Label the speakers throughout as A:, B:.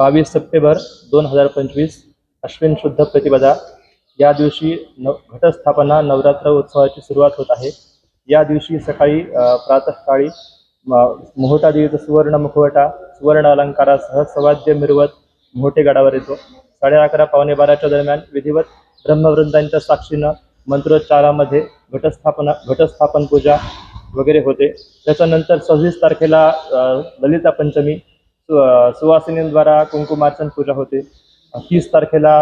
A: 22 September 2025 Ashwin शुद्ध प्रतिपदा या दिवशी घटस्थापना नवरात्र उत्सवाची सुरुवात होत आहे। या दिवशी सकाळी प्रातःकाळी मोहोटा देवीचा सुवर्ण मुखवटा सुवर्ण अलंकारासह सवाद्य मिरवत मोहोटे गडावर येतो। 11:30 पावणे 12च्या दरम्यान विधिवत ब्रह्मवृंदांच्या साक्षीनं मंत्रोच्चारामध्ये घटस्थापन पूजा वगैरे होते। त्याच्यानंतर 26 तारखेला ललिता पंचमी सुवासिनींद्वारा कुंकुमार्चन पूजा होते। 30 तारखेला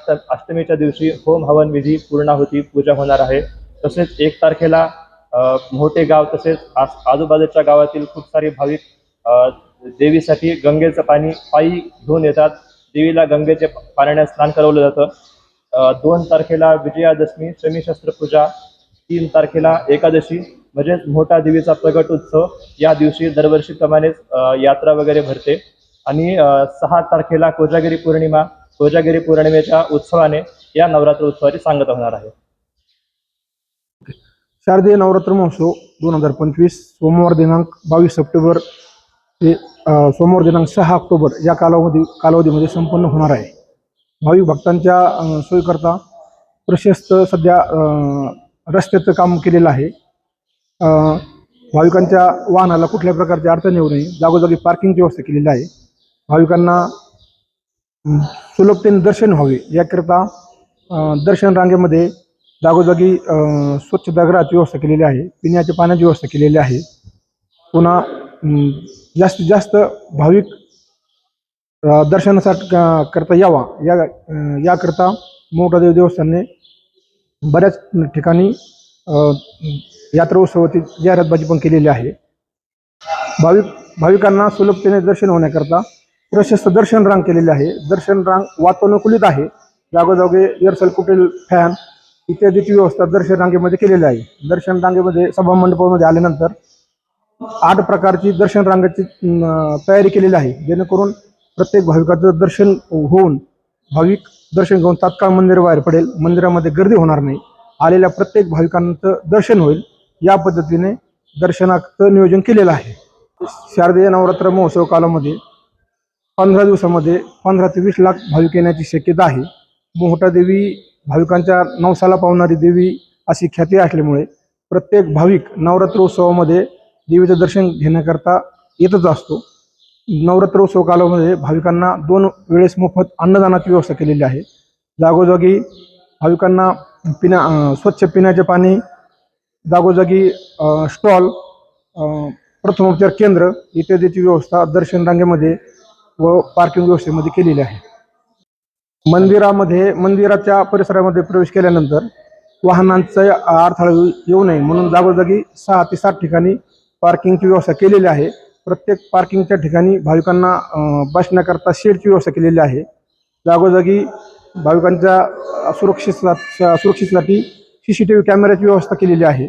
A: अष्टमीच्या दिवशी होम हवन विधी पूर्णाहुती पूजा होणार आहे। तसेच 1 तारखेला मोठे गाव तसेच आजूबाजूच्या गावातील खूप सारे भाविक देवीसाठी गंगेचं पाणी पायी घेऊन येतात। देवीला गंगेचे पाण्याने स्नान करवलं जातं। 2 तारखेला विजयादशमी शमीशस्त्र पूजा, 3 तारखेला एकादशी म्हणजेच मोठा देवीचा प्रगट उत्सव। या दिवशी दरवर्षीप्रमाणेच यात्रा वगैरे भरते। आणि 6 तारखेला कोजागिरी पौर्णिमा, कोजागिरी पौर्णिमेच्या उत्सवाने या नवरात्र उत्सवाची सांगता होणार आहे।
B: शारदीय नवरात्र महोत्सव 2025 सोमवार दिनांक 22 सप्टेंबर ते सोमवार दिनांक 6 ऑक्टोबर या कालावधीमध्ये संपन्न होणार आहे। भाविक भक्तांच्या सोयीकरता प्रशस्त सध्या रस्त्याचं काम केलेलं आहे। भाविकांच्या वाहनाला कुठल्याही प्रकारची अडचण येऊ नये जागोजागी पार्किंगची व्यवस्था केलेली आहे। भाविकांना सुलभतेने दर्शन व्हावे याकरिता दर्शन रांगेमध्ये जागोजागी स्वच्छतागृहाची व्यवस्था केलेली आहे, पिण्याच्या पाण्याची व्यवस्था केलेली आहे। पुन्हा जास्तीत जास्त भाविक दर्शनासाठी करता यावा याकरता मोठादेवी देवस्थानने बऱ्याच ठिकाणी यात्रा उत्सवाची जाहिरातबाजी पण केलेली आहे। भाविकांना सुलभतेने दर्शन होण्याकरता प्रशस्त दर्शन रांग केलेली आहे। दर्शन रांग वातानुकूलित आहे। जागोजागी एअर सर्क्युलेटर फॅन इत्यादीची व्यवस्था दर्शन रांगेमध्ये केलेली आहे। दर्शन रांगेमध्ये सभा मंडपामध्ये आल्यानंतर 8 प्रकारची दर्शन रांगाची तयारी केलेली आहे, जेणेकरून प्रत्येक भाविकाचं दर्शन होऊन भाविक दर्शन घेऊन तात्काळ मंदिराबाहेर पडेल, मंदिरामध्ये गर्दी होणार नाही, आलेल्या प्रत्येक भाविकांचं दर्शन होईल या पद्धतीने दर्शनाचं नियोजन केलेलं आहे। शारदीय नवरात्र महोत्सव कालामध्ये 15 दिवसामध्ये 15 ते 20 लाख भाविक येण्याची शक्यता आहे। मोहोटा देवी भाविकांच्या नवसाला पावणारी देवी अशी ख्याती असल्यामुळे प्रत्येक भाविक नवरात्र उत्सवामध्ये देवीचं दर्शन घेण्याकरता येतच असतो। नवरात्र उत्सव कालामध्ये भाविकांना 2 वेळेस मोफत अन्नदानाची व्यवस्था केलेली आहे। जागोजागी भाविकांना स्वच्छ पिण्याचे पाणी, जागोजागी स्टॉल, प्रथमोपचार केंद्र इत्यादीची व्यवस्था दर्शन रांगेमध्ये व पार्किंग व्यवस्थेमध्ये केलेली आहे। मंदिराच्या परिसरामध्ये प्रवेश केल्यानंतर वाहनांचा अडथळा येऊ नये म्हणून जागोजागी 6 ते 7 ठिकाणी पार्किंगची व्यवस्था केलेली आहे। प्रत्येक पार्किंगच्या ठिकाणी भाविकांना बसण्याकरता शेडची व्यवस्था केलेली आहे। जागोजागी भाविकांच्या सुरक्षेसाठी CCTV कॅमेऱ्याची व्यवस्था केलेली आहे।